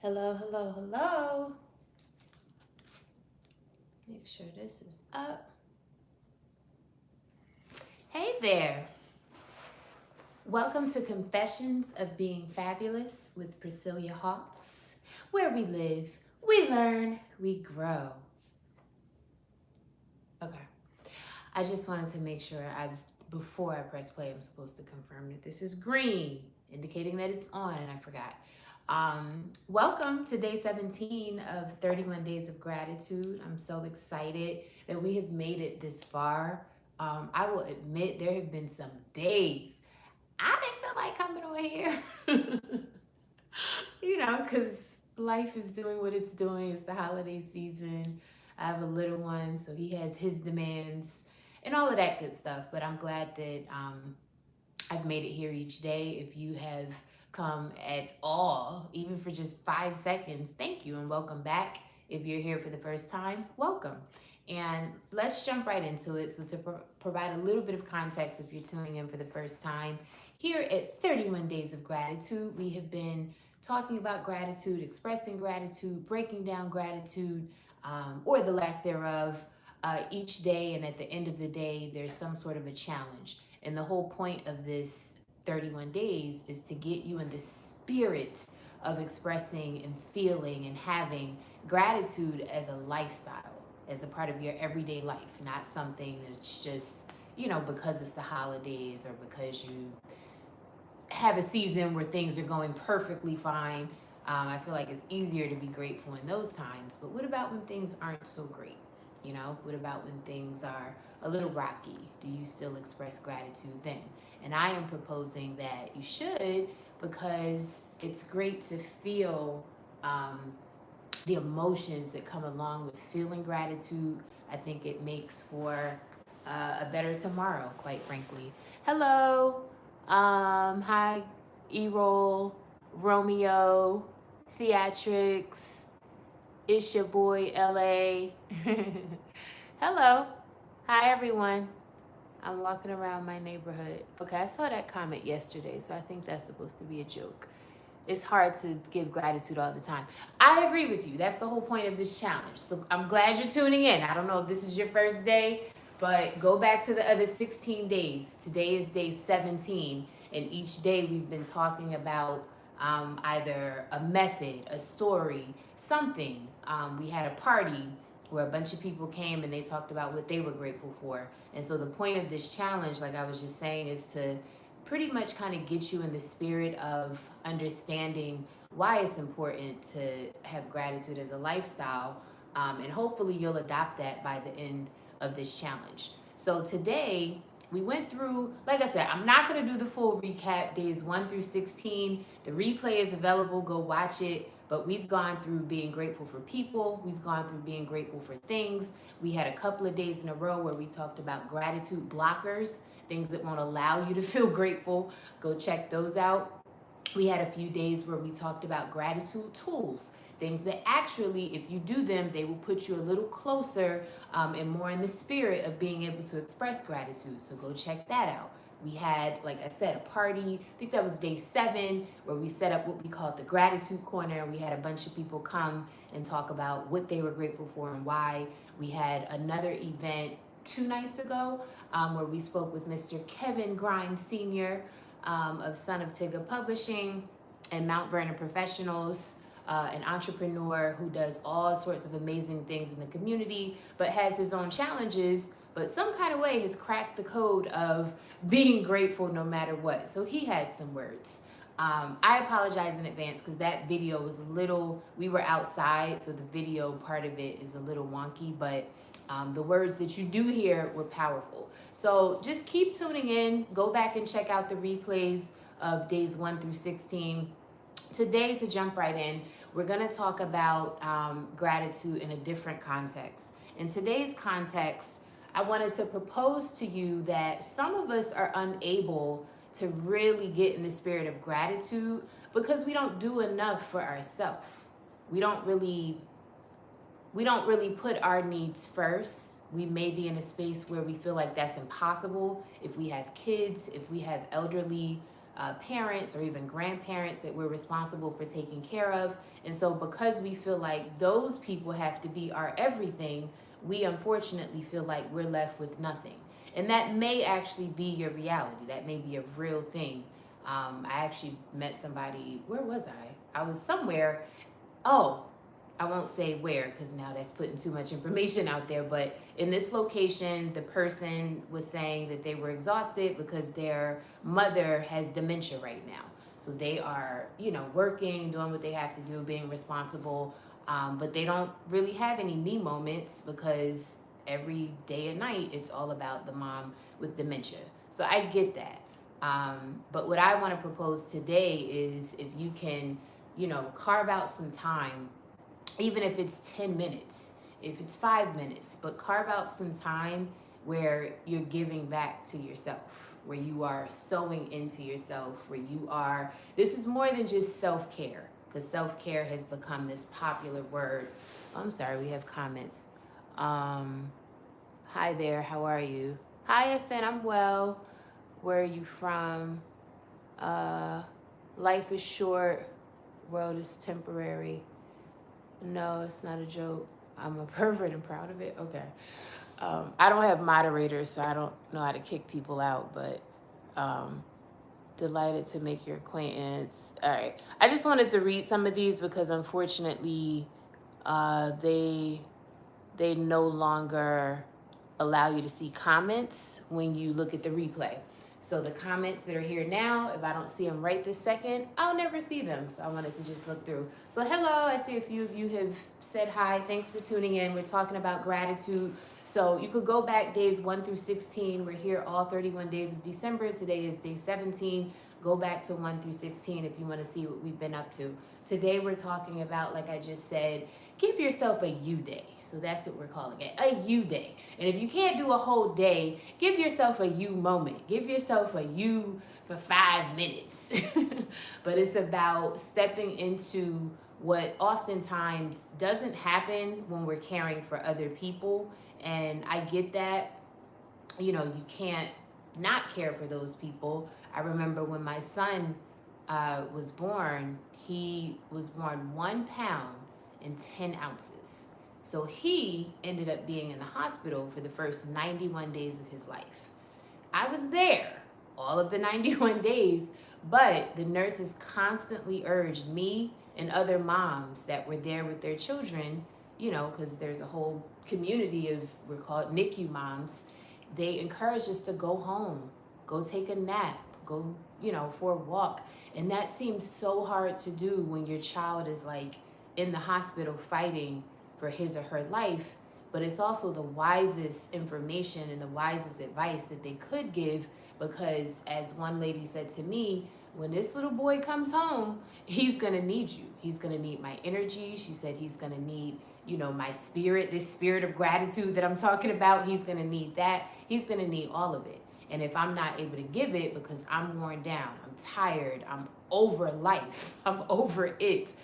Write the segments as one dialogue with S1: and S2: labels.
S1: Hello, hello, hello. Make sure this is up. Hey there. Welcome to Confessions of Being Fabulous with Priscilla Hawks, where we live, we learn, we grow. Okay. I just wanted to make sure before I press play, I'm supposed to confirm that this is green, indicating that it's on, and I forgot. Welcome to day 17 of 31 Days of Gratitude. I'm so excited that we have made it this far. I will admit there have been some days I didn't feel like coming on here, because life is doing what it's doing. It's the holiday season. I have a little one, so he has his demands and all of that good stuff. But I'm glad that I've made it here each day. If you have come at all, even for just 5 seconds, thank you and welcome back. If you're here for the first time, welcome. And let's jump right into it. So, to provide a little bit of context, if you're tuning in for the first time, here at 31 Days of Gratitude, we have been talking about gratitude, expressing gratitude, breaking down gratitude, or the lack thereof, each day. And at the end of the day, there's some sort of a challenge. And the whole point of this 31 days is to get you in the spirit of expressing and feeling and having gratitude as a lifestyle, as a part of your everyday life, not something that's just, because it's the holidays or because you have a season where things are going perfectly fine. I feel like it's easier to be grateful in those times. But what about when things aren't so great? What about when things are a little rocky? Do you still express gratitude then? And I am proposing that you should, because it's great to feel the emotions that come along with feeling gratitude. I think it makes for a better tomorrow, quite frankly. Hello. Hi, E-Roll, Romeo, Theatrics. It's your boy, LA. Hello. Hi, everyone. I'm walking around my neighborhood. Okay, I saw that comment yesterday, so I think that's supposed to be a joke. It's hard to give gratitude all the time. I agree with you. That's the whole point of this challenge. So I'm glad you're tuning in. I don't know if this is your first day, but go back to the other 16 days. Today is day 17, and each day we've been talking about either a method, a story, something. We had a party where a bunch of people came and they talked about what they were grateful for. And so the point of this challenge, like I was just saying, is to pretty much kind of get you in the spirit of understanding why it's important to have gratitude as a lifestyle. And hopefully you'll adopt that by the end of this challenge. So today we went through, like I said, I'm not going to do the full recap, days 1 through 16. The replay is available. Go watch it. But we've gone through being grateful for people. We've gone through being grateful for things. We had a couple of days in a row where we talked about gratitude blockers, things that won't allow you to feel grateful. Go check those out. We had a few days where we talked about gratitude tools, things that actually, if you do them, they will put you a little closer and more in the spirit of being able to express gratitude. So go check that out. We had, like I said, a party. I think that was day 7, where we set up what we called the gratitude corner. We had a bunch of people come and talk about what they were grateful for and why. We had another event 2 nights ago where we spoke with Mr. Kevin Grimes Sr. Of Son of Tigger Publishing and Mount Vernon Professionals, an entrepreneur who does all sorts of amazing things in the community, but has his own challenges, but some kind of way has cracked the code of being grateful no matter what. So he had some words. I apologize in advance because that video was a little, we were outside, so the video part of it is a little wonky, but the words that you do hear were powerful. So just keep tuning in. Go back and check out the replays of days 1 through 16. Today, to jump right in, we're going to talk about gratitude in a different context. In today's context, I wanted to propose to you that some of us are unable to really get in the spirit of gratitude because we don't do enough for ourselves. We don't really put our needs first. We may be in a space where we feel like that's impossible. If we have kids, if we have elderly parents or even grandparents that we're responsible for taking care of. And so because we feel like those people have to be our everything, we unfortunately feel like we're left with nothing. And that may actually be your reality. That may be a real thing. I actually met somebody, where was I? I was somewhere. Oh, I won't say where because now that's putting too much information out there. But in this location, the person was saying that they were exhausted because their mother has dementia right now. So they are, working, doing what they have to do, being responsible. But they don't really have any me moments because every day and night it's all about the mom with dementia. So I get that. But what I want to propose today is if you can, carve out some time, even if it's 10 minutes, if it's 5 minutes, but carve out some time where you're giving back to yourself, where you are sowing into yourself, where you are, this is more than just self-care, because self-care has become this popular word. I'm sorry, we have comments. Hi there, how are you? Hi, I said I'm well. Where are you from? Life is short, world is temporary. No, it's not a joke. I'm a pervert and proud of it. Okay. I don't have moderators, so I don't know how to kick people out, but delighted to make your acquaintance. All right. I just wanted to read some of these because unfortunately they no longer allow you to see comments when you look at the replay. So the comments that are here now, if I don't see them right this second, I'll never see them. So I wanted to just look through. So hello, I see a few of you have said hi. Thanks for tuning in. We're talking about gratitude. So you could go back days 1 through 16. We're here all 31 days of December. Today is day 17. Go back to 1 through 16 if you want to see what we've been up to. Today we're talking about, like I just said, give yourself a you day. So that's what we're calling it, a you day. And if you can't do a whole day, give yourself a you moment. Give yourself a you for 5 minutes. But it's about stepping into what oftentimes doesn't happen when we're caring for other people. And I get that, you can't not care for those people. I remember when my son was born, he was born 1 pound and 10 ounces. So he ended up being in the hospital for the first 91 days of his life. I was there all of the 91 days, but the nurses constantly urged me and other moms that were there with their children, because there's a whole community of, we're called NICU moms. They encouraged us to go home, go take a nap, go, for a walk. And that seems so hard to do when your child is like in the hospital fighting for his or her life. But it's also the wisest information and the wisest advice that they could give, because as one lady said to me, when this little boy comes home, he's gonna need you. He's gonna need my energy. She said he's gonna need, my spirit, this spirit of gratitude that I'm talking about. He's gonna need that. He's gonna need all of it. And if I'm not able to give it because I'm worn down, I'm tired, I'm over life, I'm over it,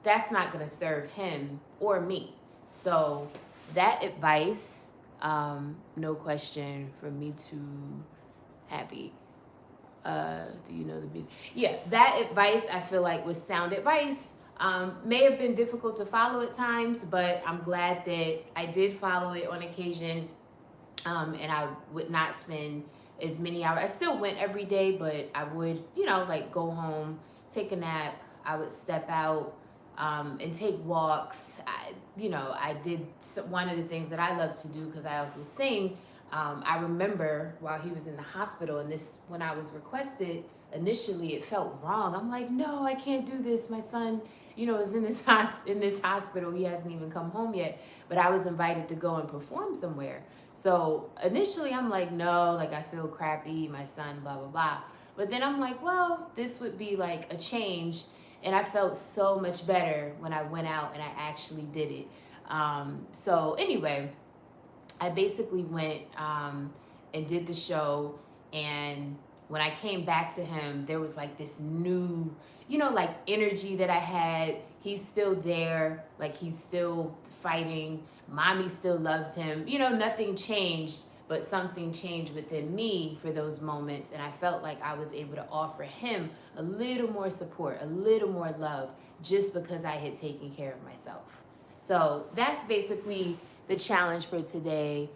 S1: that's not gonna serve him or me. So that advice, no question, from me to Happy. Do you know the beat? Yeah, that advice I feel like was sound advice. May have been difficult to follow at times, but I'm glad that I did follow it on occasion. And I would not spend as many hours. I still went every day, but I would, go home, take a nap. I would step out and take walks. I did one of the things that I love to do because I also sing. I remember while he was in the hospital, and when I was requested, initially it felt wrong. I'm like, no, I can't do this. My son, is in this hospital. He hasn't even come home yet, but I was invited to go and perform somewhere. So initially I'm like, no, like I feel crappy, my son, blah, blah, blah. But then I'm like, well, this would be like a change. And I felt so much better when I went out and I actually did it. So anyway, I basically went and did the show. And when I came back to him, there was like this new, like energy that I had. He's still there. Like he's still fighting. Mommy still loved him. Nothing changed. but something changed within me for those moments, and I felt like I was able to offer him a little more support, a little more love, just because I had taken care of myself. So that's basically the challenge for today.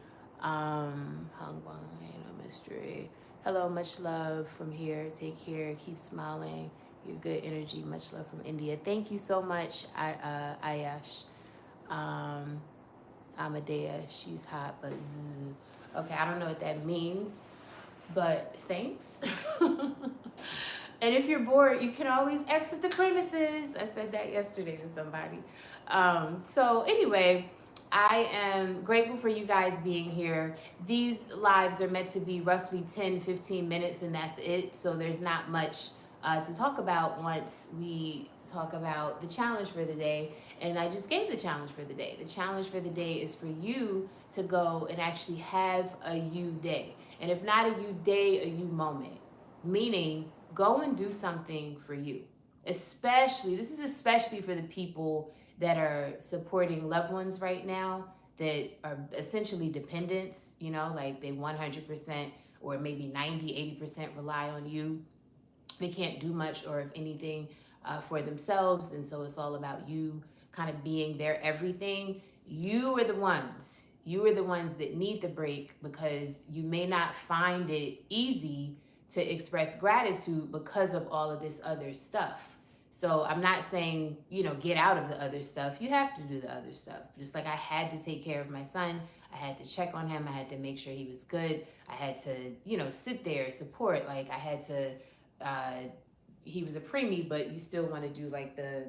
S1: Mystery. Hello, much love from here. Take care. Keep smiling. Your good energy. Much love from India. Thank you so much, Ayash. Amadea, she's hot, but zzz. Okay, I don't know what that means, but thanks. And if you're bored, you can always exit the premises. I said that yesterday to somebody. So anyway, I am grateful for you guys being here. These lives are meant to be roughly 10, 15 minutes, and that's it. So there's not much to talk about once we talk about the challenge for the day. And I just gave the challenge for the day. The challenge for the day is for you to go and actually have a you day. And if not a you day, a you moment. Meaning, go and do something for you. This is especially for the people that are supporting loved ones right now that are essentially dependents, like they 100% or maybe 90, 80% rely on you. They can't do much or if anything for themselves. And so it's all about you kind of being their everything. You are the ones that need the break because you may not find it easy to express gratitude because of all of this other stuff. So I'm not saying, get out of the other stuff. You have to do the other stuff. Just like I had to take care of my son. I had to check on him. I had to make sure he was good. I had to, sit there, support. Like I had to, he was a preemie, but you still want to do like the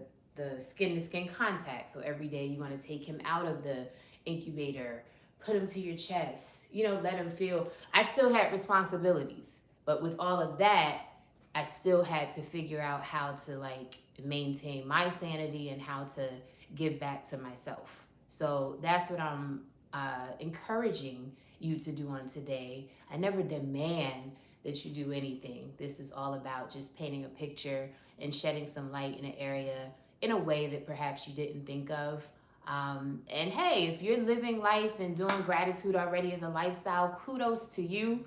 S1: skin to skin contact. So every day you want to take him out of the incubator, put him to your chest, let him feel. I still had responsibilities, but with all of that, I still had to figure out how to maintain my sanity and how to give back to myself. So that's what I'm encouraging you to do on today. I never demand that you do anything. This is all about just painting a picture and shedding some light in an area in a way that perhaps you didn't think of. And hey, if you're living life and doing gratitude already as a lifestyle, kudos to you.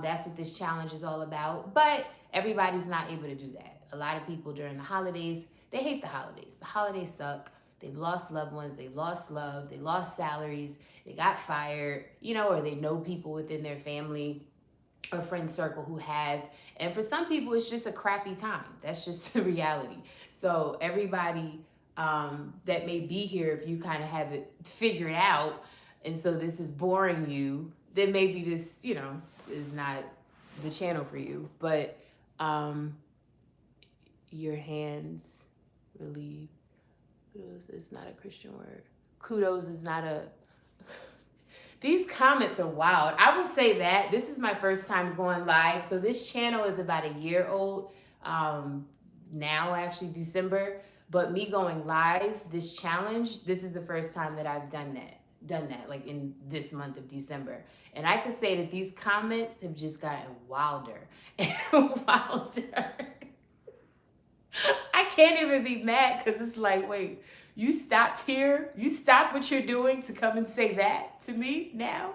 S1: That's what this challenge is all about. But everybody's not able to do that. A lot of people during the holidays, they hate the holidays. The holidays suck. They've lost loved ones. They've lost love. They lost salaries. They got fired, or they know people within their family or friend circle who have. And for some people, it's just a crappy time. That's just the reality. So everybody that may be here, if you kind of have it figured out, and so this is boring you, then maybe this, is not the channel for you. But your hands relieve. Kudos is not a Christian word. Kudos is not a... These comments are wild. I will say that. This is my first time going live. So this channel is about a year old now, actually December. But me going live, this challenge, this is the first time that I've done that, like in this month of December. And I could say that these comments have just gotten wilder and wilder. I can't even be mad because it's like, wait, you stopped here? You stopped what you're doing to come and say that to me now?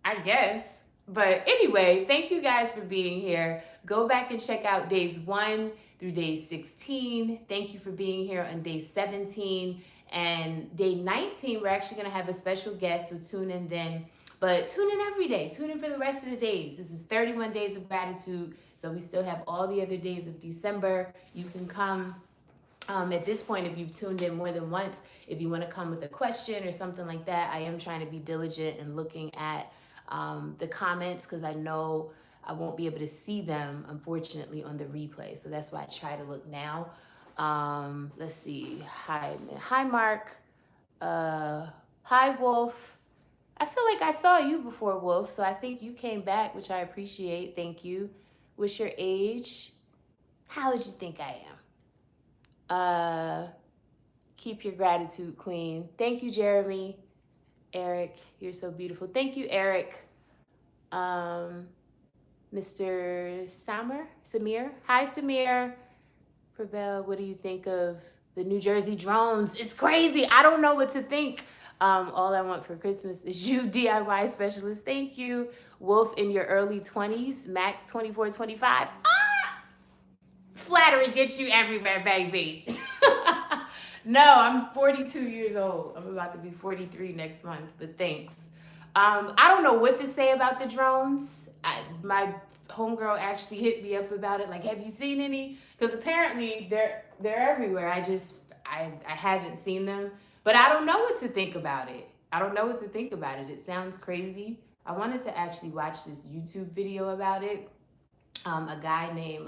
S1: I guess. But anyway, thank you guys for being here. Go back and check out days 1 through day 16. Thank you for being here on day 17. And day 19, we're actually going to have a special guest, so tune in then. But tune in every day. Tune in for the rest of the days. This is 31 days of gratitude. So we still have all the other days of December. You can come at this point if you've tuned in more than once. If you want to come with a question or something like that, I am trying to be diligent and looking at the comments because I know I won't be able to see them, unfortunately, on the replay. So that's why I try to look now. Let's see. Hi, Mark. Hi, Wolf. I feel like I saw you before, Wolf, so I think you came back, which I appreciate. Thank you. What's your age? How would you think I am? Keep your gratitude, Queen. Thank you, Jeremy. Eric, you're so beautiful. Thank you, Eric. Mr. Samir. Hi, Samir. Prevail, what do you think of the New Jersey drones? It's crazy. I don't know what to think. All I want for Christmas is you, DIY specialist. Thank you. Wolf in your early 20s, Max 24, 25. Flattery gets you everywhere, baby. No, I'm 42 years old. I'm about to be 43 next month, but thanks. I don't know what to say about the drones. My homegirl actually hit me up about it. Like, have you seen any? Because apparently they're everywhere. I haven't seen them, but I don't know what to think about it. I don't know what to think about it. It sounds crazy. I wanted to actually watch this YouTube video about it. A guy named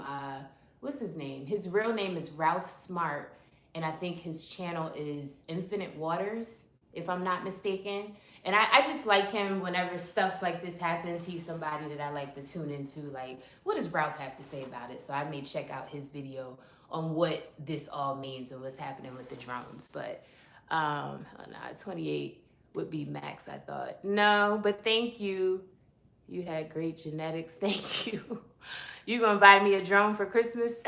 S1: what's his name? His real name is Ralph Smart, and I think his channel is Infinite Waters, if I'm not mistaken. And I just like him whenever stuff like this happens. He's somebody that I like to tune into. Like, what does Ralph have to say about it? So I may check out his video on what this all means and what's happening with the drones. But oh no, 28 would be max, I thought. No, but thank you. You had great genetics. Thank you. You gonna buy me a drone for Christmas?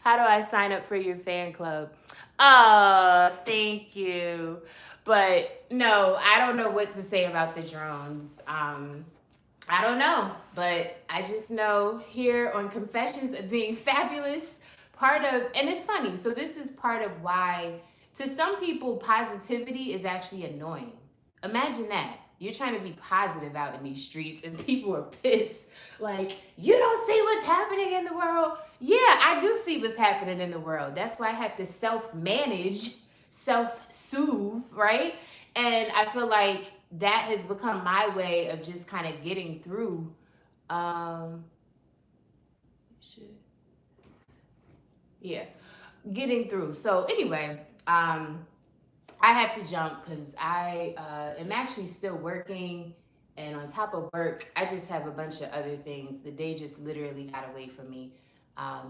S1: How do I sign up for your fan club? Oh, thank you. But no, I don't know what to say about the drones. I don't know, but I just know here on Confessions of Being Fabulous, and it's funny, so this is part of why, to some people, positivity is actually annoying. Imagine that. You're trying to be positive out in these streets and people are pissed. Like, you don't see what's happening in the world. Yeah, I do see what's happening in the world. That's why I have to self-manage, self-soothe, right? And I feel like that has become my way of just kind of getting through. Yeah, getting through. So anyway, I have to jump because I am actually still working. And on top of work, I just have a bunch of other things. The day just literally got away from me.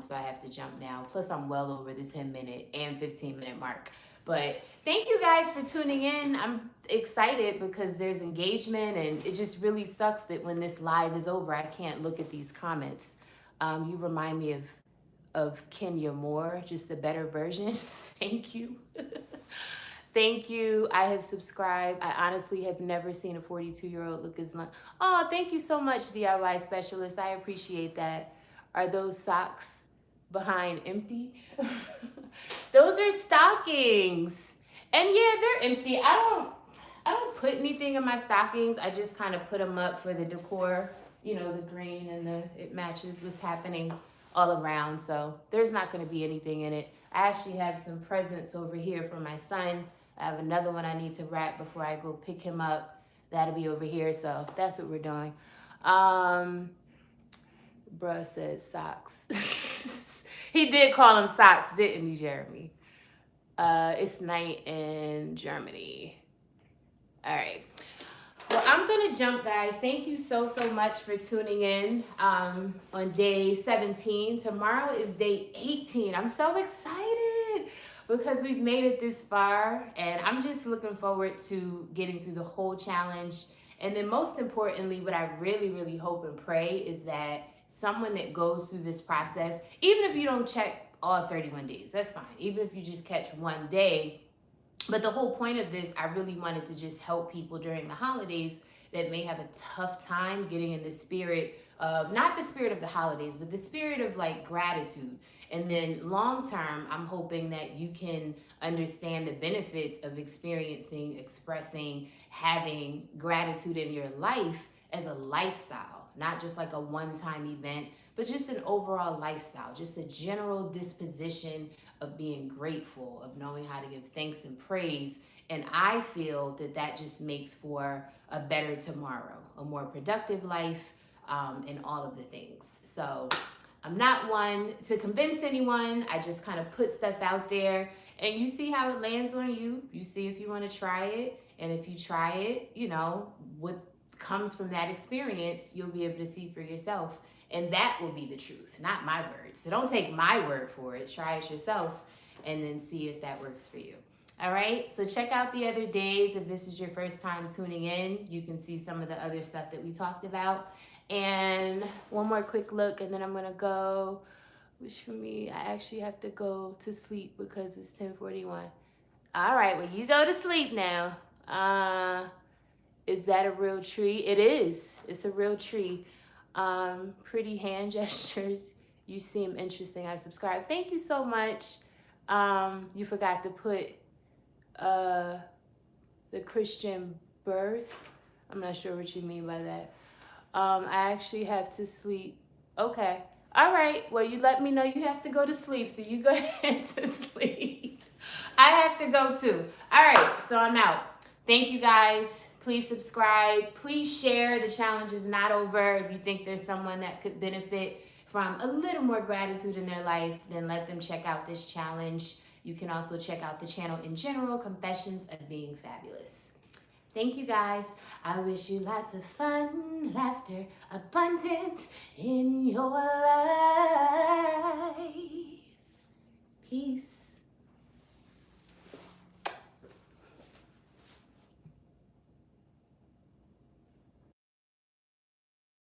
S1: So I have to jump now. Plus, I'm well over the 10-minute and 15-minute mark. But thank you guys for tuning in. I'm excited because there's engagement, and it just really sucks that when this live is over, I can't look at these comments. You remind me of Kenya Moore, just the better version. Thank you. Thank you. I have subscribed. I honestly have never seen a 42-year-old look as long. Oh, thank you so much, DIY specialist. I appreciate that. Are those socks behind empty? Those are stockings. And yeah, they're empty. I don't put anything in my stockings. I just kind of put them up for the decor. You know, the green and it matches what's happening all around. So there's not going to be anything in it. I actually have some presents over here for my son. I have another one I need to wrap before I go pick him up. That'll be over here. So that's what we're doing. Bruh said socks. He did call them socks, didn't he, Jeremy? It's night in Germany. All right. Well, I'm going to jump, guys. Thank you so much for tuning in on day 17. Tomorrow is day 18. I'm so excited because we've made it this far, and I'm just looking forward to getting through the whole challenge. And then most importantly, what I really, really hope and pray is that someone that goes through this process, even if you don't check all 31 days, that's fine. Even if you just catch one day. But the whole point of this, I really wanted to just help people during the holidays that may have a tough time getting in the spirit of, not the spirit of the holidays, but the spirit of like gratitude. And then long term, I'm hoping that you can understand the benefits of experiencing, expressing, having gratitude in your life as a lifestyle, not just like a one-time event, but just an overall lifestyle, just a general disposition of being grateful, of knowing how to give thanks and praise. And I feel that that just makes for a better tomorrow, a more productive life, and all of the things. So I'm not one to convince anyone. I just kind of put stuff out there, and you see how it lands on you. You see if you want to try it. And if you try it, you know, what comes from that experience, you'll be able to see for yourself. And that will be the truth, not my words. So don't take my word for it. Try it yourself and then see if that works for you. All right, so check out the other days. If this is your first time tuning in, you can see some of the other stuff that we talked about. And one more quick look, and then I'm gonna go, which for me, I actually have to go to sleep because it's 10:41. All right, well, you go to sleep now. Is that a real tree? It is. It's a real tree. Pretty hand gestures. You seem interesting. I subscribe. Thank you so much. You forgot to put the Christian birth. I'm not sure what you mean by that. I actually have to sleep. Okay. All right. Well, you let me know you have to go to sleep, so you go ahead to sleep. I have to go too. All right. So I'm out. Thank you guys. Please subscribe. Please share. The challenge is not over. If you think there's someone that could benefit from a little more gratitude in their life, then let them check out this challenge. You can also check out the channel in general, Confessions of Being Fabulous. Thank you guys. I wish you lots of fun, laughter, abundance in your life. Peace.